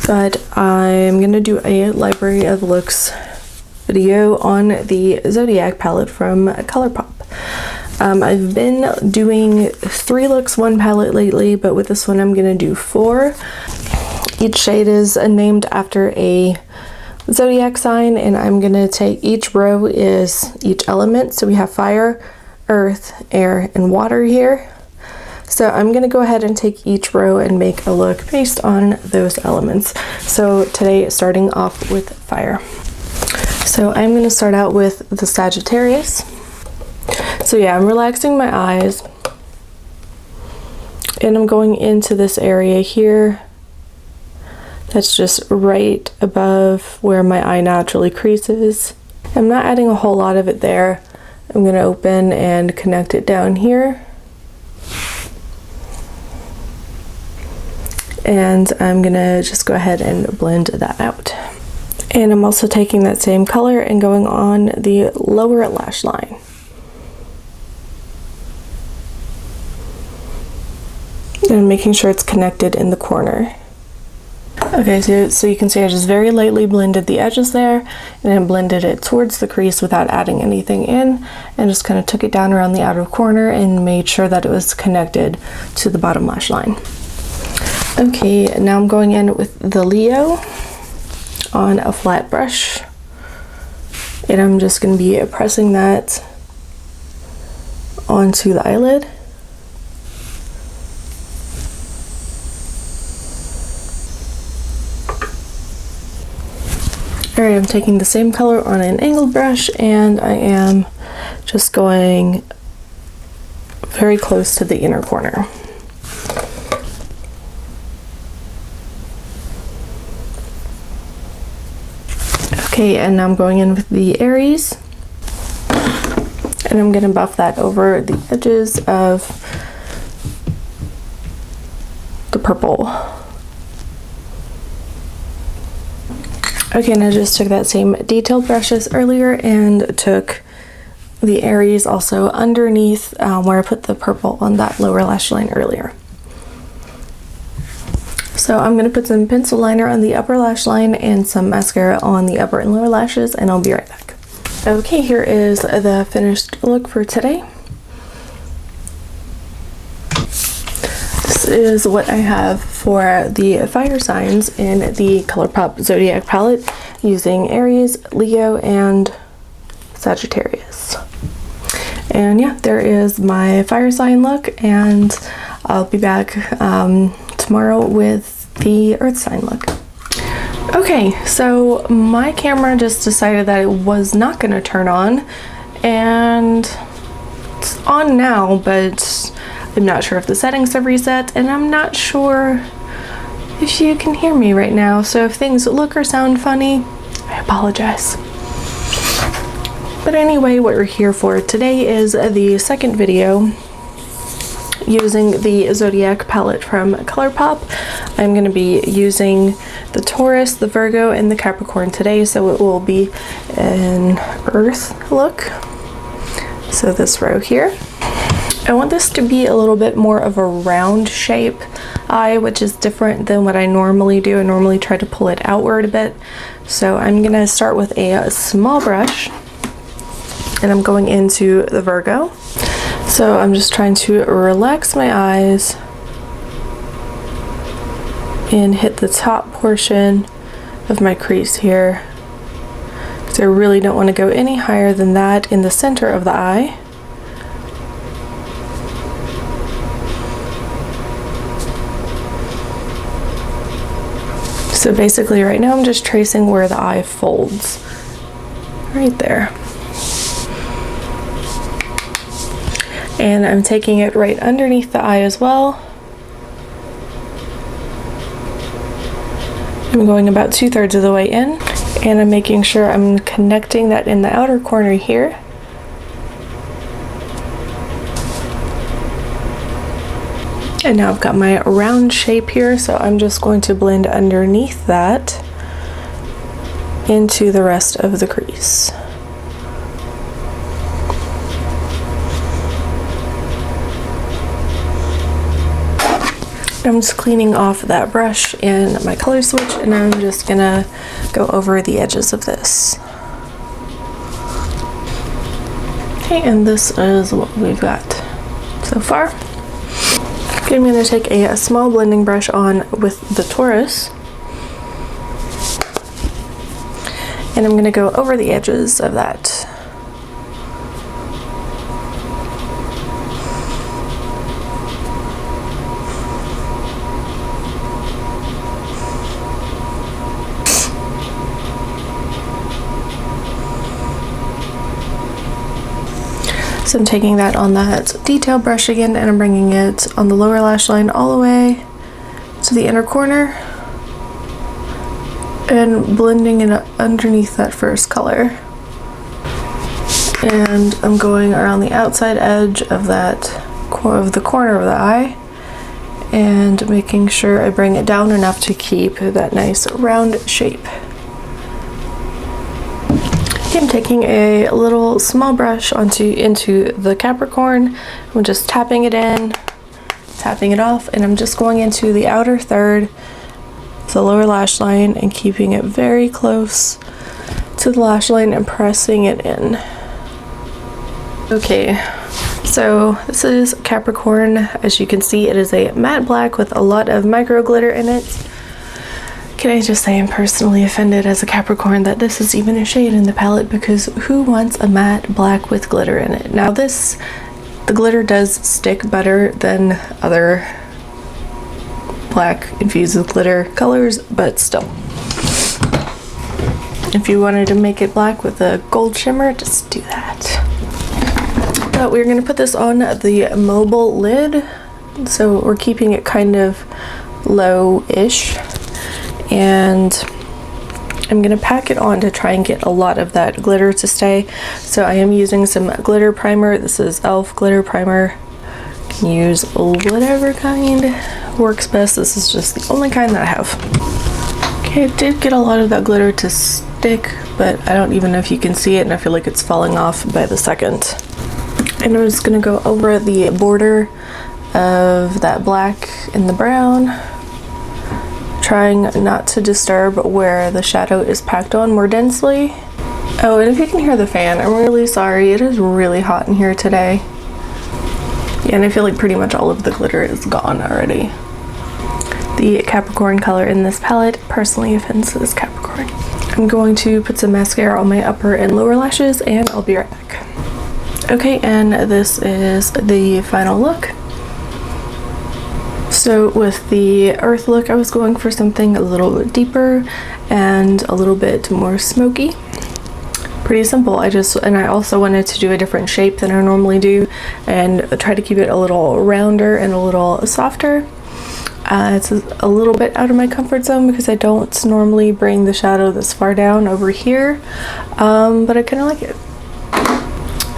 but I'm gonna do a library of looks video on the Zodiac palette from Colourpop. I've been doing 3 looks, 1 palette lately, but with this one I'm gonna do 4. Each shade is named after a zodiac sign, and I'm gonna take each row is each element. So we have fire, earth, air, and water here. So I'm gonna go ahead and take each row and make a look based on those elements. So today, starting off with fire. So I'm gonna start out with the Sagittarius. So yeah, I'm relaxing my eyes and I'm going into this area here. That's just right above where my eye naturally creases. I'm not adding a whole lot of it there. I'm gonna open and connect it down here. And I'm gonna just go ahead and blend that out. And I'm also taking that same color and going on the lower lash line. And making sure it's connected in the corner. Okay, so you can see I just very lightly blended the edges there and then blended it towards the crease without adding anything in, and just kind of took it down around the outer corner and made sure that it was connected to the bottom lash line. Okay, now I'm going in with the Leo on a flat brush, and I'm just going to be pressing that onto the eyelid. Alright, I'm taking the same color on an angled brush and I am just going very close to the inner corner. Okay, and now I'm going in with the Aries, and I'm going to buff that over the edges of the purple. Okay, and I just took that same detailed brush as earlier and took the Aries also underneath where I put the purple on that lower lash line earlier. So I'm going to put some pencil liner on the upper lash line and some mascara on the upper and lower lashes, and I'll be right back. Okay, here is the finished look for today. This is what I have for the fire signs in the Colourpop Zodiac palette using Aries, Leo, and Sagittarius. And yeah, there is my fire sign look, and I'll be back tomorrow with the earth sign look. Okay, so my camera just decided that it was not going to turn on, and it's on now, but I'm not sure if the settings have reset, and I'm not sure if you can hear me right now. So if things look or sound funny, I apologize. But anyway, what we're here for today is the second video using the Zodiac palette from Colourpop. I'm going to be using the Taurus, the Virgo, and the Capricorn today, so it will be an earth look. So this row here. I want this to be a little bit more of a round shape eye, which is different than what I normally do. I normally try to pull it outward a bit. So I'm going to start with a small brush, and I'm going into the Virgo. So I'm just trying to relax my eyes and hit the top portion of my crease here, because I really don't want to go any higher than that in the center of the eye. So basically right now I'm just tracing where the eye folds, right there. And I'm taking it right underneath the eye as well. I'm going about 2/3 of the way in, and I'm making sure I'm connecting that in the outer corner here. And now I've got my round shape here, so I'm just going to blend underneath that into the rest of the crease. I'm just cleaning off that brush and my color switch, and I'm just gonna go over the edges of this. Okay, and this is what we've got so far. Okay, I'm gonna take a small blending brush on with the Taurus, and I'm gonna go over the edges of that. So I'm taking that on that detail brush again, and I'm bringing it on the lower lash line all the way to the inner corner and blending it underneath that first color. And I'm going around the outside edge of that the corner of the eye and making sure I bring it down enough to keep that nice round shape. I'm taking a little small brush into the Capricorn. I'm just tapping it in, tapping it off, and I'm just going into the outer third, the lower lash line, and keeping it very close to the lash line and pressing it in. Okay, so this is Capricorn. As you can see, it is a matte black with a lot of micro glitter in it. Can I just say I'm personally offended as a Capricorn that this is even a shade in the palette, because who wants a matte black with glitter in it? Now the glitter does stick better than other black infused with glitter colors, but still. If you wanted to make it black with a gold shimmer, just do that. But we're gonna put this on the mobile lid. So we're keeping it kind of low-ish. And I'm gonna pack it on to try and get a lot of that glitter to stay. So I am using some glitter primer. This is e.l.f. glitter primer. You can use whatever kind works best. This is just the only kind that I have. Okay, I did get a lot of that glitter to stick, but I don't even know if you can see it, and I feel like it's falling off by the second. And I'm just gonna go over the border of that black and the brown, trying not to disturb where the shadow is packed on more densely. Oh, and if you can hear the fan, I'm really sorry. It is really hot in here today. Yeah, and I feel like pretty much all of the glitter is gone already. The Capricorn color in this palette personally offends this Capricorn. I'm going to put some mascara on my upper and lower lashes, and I'll be right back. Okay, and this is the final look. So with the earth look, I was going for something a little bit deeper and a little bit more smoky. Pretty simple. And I also wanted to do a different shape than I normally do and try to keep it a little rounder and a little softer. It's a little bit out of my comfort zone because I don't normally bring the shadow this far down over here, but I kind of like it.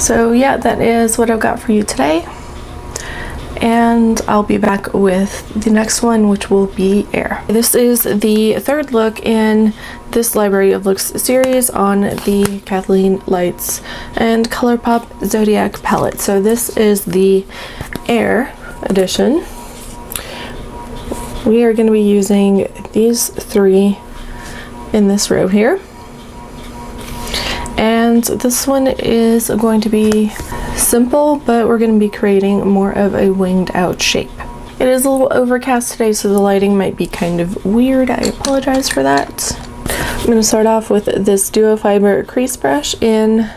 So yeah, that is what I've got for you today. And I'll be back with the next one, which will be Air. This is the third look in this Library of Looks series on the Kathleen Lights and Colourpop Zodiac palette. So this is the Air edition. We are going to be using these three in this row here. And this one is going to be simple, but we're going to be creating more of a winged out shape. It is a little overcast today, so the lighting might be kind of weird. I apologize for that. I'm going to start off with this duo fiber crease brush in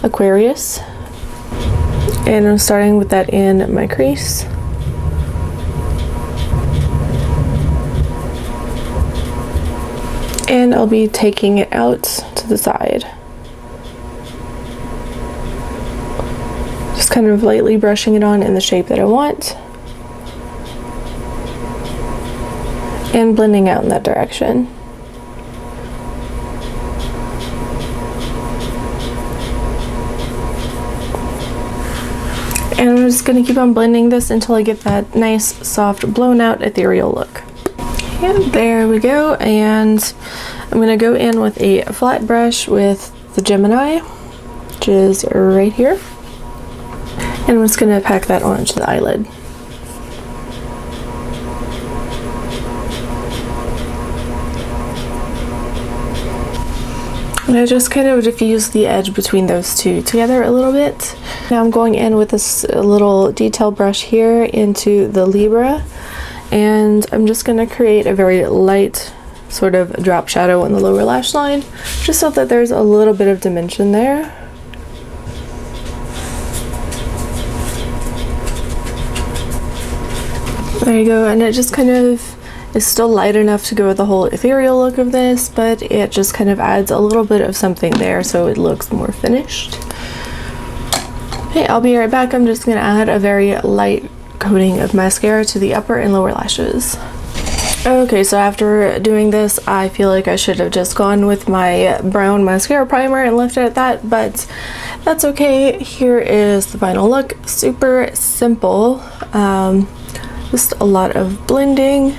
Aquarius, and I'm starting with that in my crease. And I'll be taking it out to the side. Just kind of lightly brushing it on in the shape that I want. And blending out in that direction. And I'm just going to keep on blending this until I get that nice, soft, blown out, ethereal look. And there we go. And I'm going to go in with a flat brush with the Gemini, which is right here. And I'm just going to pack that onto the eyelid. And I just kind of diffuse the edge between those two together a little bit. Now I'm going in with this little detail brush here into the Libra, and I'm just going to create a very light sort of drop shadow on the lower lash line, just so that there's a little bit of dimension there. There you go, and it just kind of is still light enough to go with the whole ethereal look of this, but it just kind of adds a little bit of something there so it looks more finished. Okay, I'll be right back. I'm just going to add a very light coating of mascara to the upper and lower lashes. Okay, so after doing this, I feel like I should have just gone with my brown mascara primer and left it at that, but that's okay. Here is the final look. Super simple. Just a lot of blending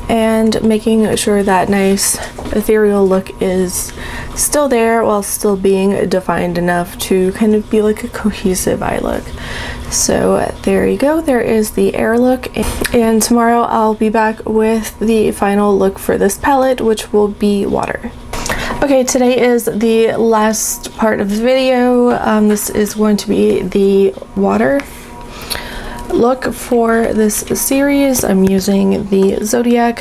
and making sure that nice ethereal look is still there while still being defined enough to kind of be like a cohesive eye look. So there you go, there is the air look, and tomorrow I'll be back with the final look for this palette, which will be water. Okay, today is the last part of the video. This is going to be the water look for this series. I'm using the Zodiac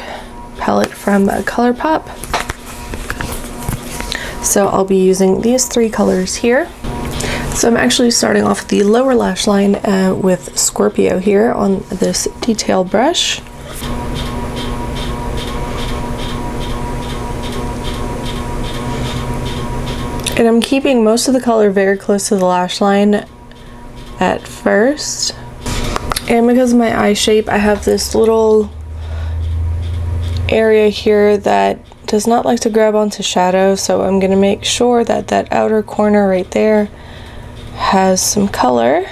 palette from Colourpop. So I'll be using these three colors here. So I'm actually starting off the lower lash line with Scorpio here on this detail brush. And I'm keeping most of the color very close to the lash line at first. And because of my eye shape, I have this little area here that does not like to grab onto shadow, so I'm going to make sure that that outer corner right there has some color.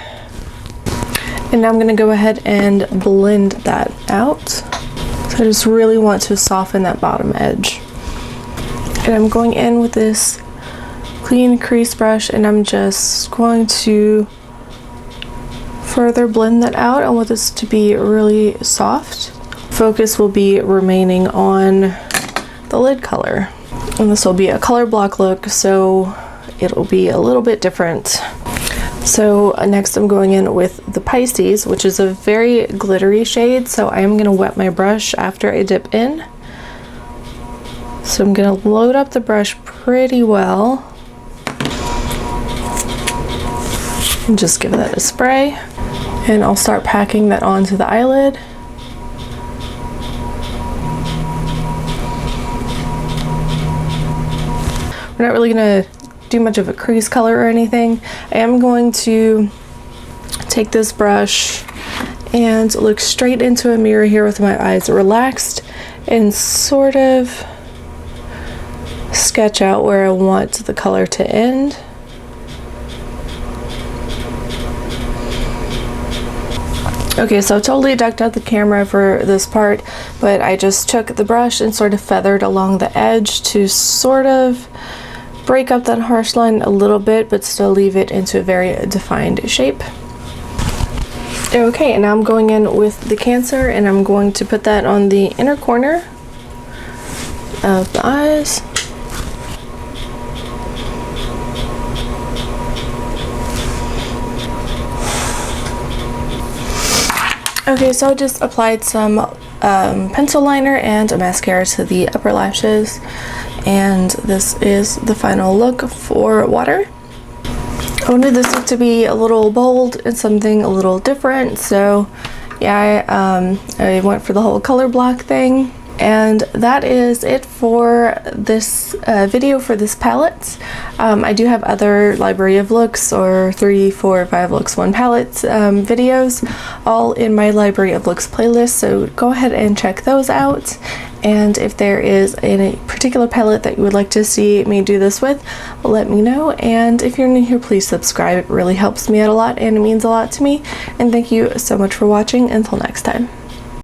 And now I'm going to go ahead and blend that out. So I just really want to soften that bottom edge. And I'm going in with this clean crease brush, and I'm just going to further blend that out. I want this to be really soft. Focus will be remaining on the lid color, and this will be a color block look, so it'll be a little bit different. So next I'm going in with the Pisces, which is a very glittery shade, so I am going to wet my brush after I dip in. So I'm going to load up the brush pretty well and just give that a spray. And I'll start packing that onto the eyelid. We're not really gonna do much of a crease color or anything. I am going to take this brush and look straight into a mirror here with my eyes relaxed and sort of sketch out where I want the color to end. Okay, so I totally ducked out the camera for this part, but I just took the brush and sort of feathered along the edge to sort of break up that harsh line a little bit, but still leave it into a very defined shape. Okay, and now I'm going in with the Cancer, and I'm going to put that on the inner corner of the eyes. Okay, so I just applied some pencil liner and a mascara to the upper lashes, and this is the final look for water. I wanted this look to be a little bold and something a little different, so yeah, I went for the whole color block thing. And that is it for this video for this palette. I do have other library of looks, or 3, 4, 5 looks, 1 palette videos, all in my library of looks playlist, so go ahead and check those out. And if there is a particular palette that you would like to see me do this with, let me know. And if you're new here, please subscribe. It really helps me out a lot and it means a lot to me. And thank you so much for watching. Until next time.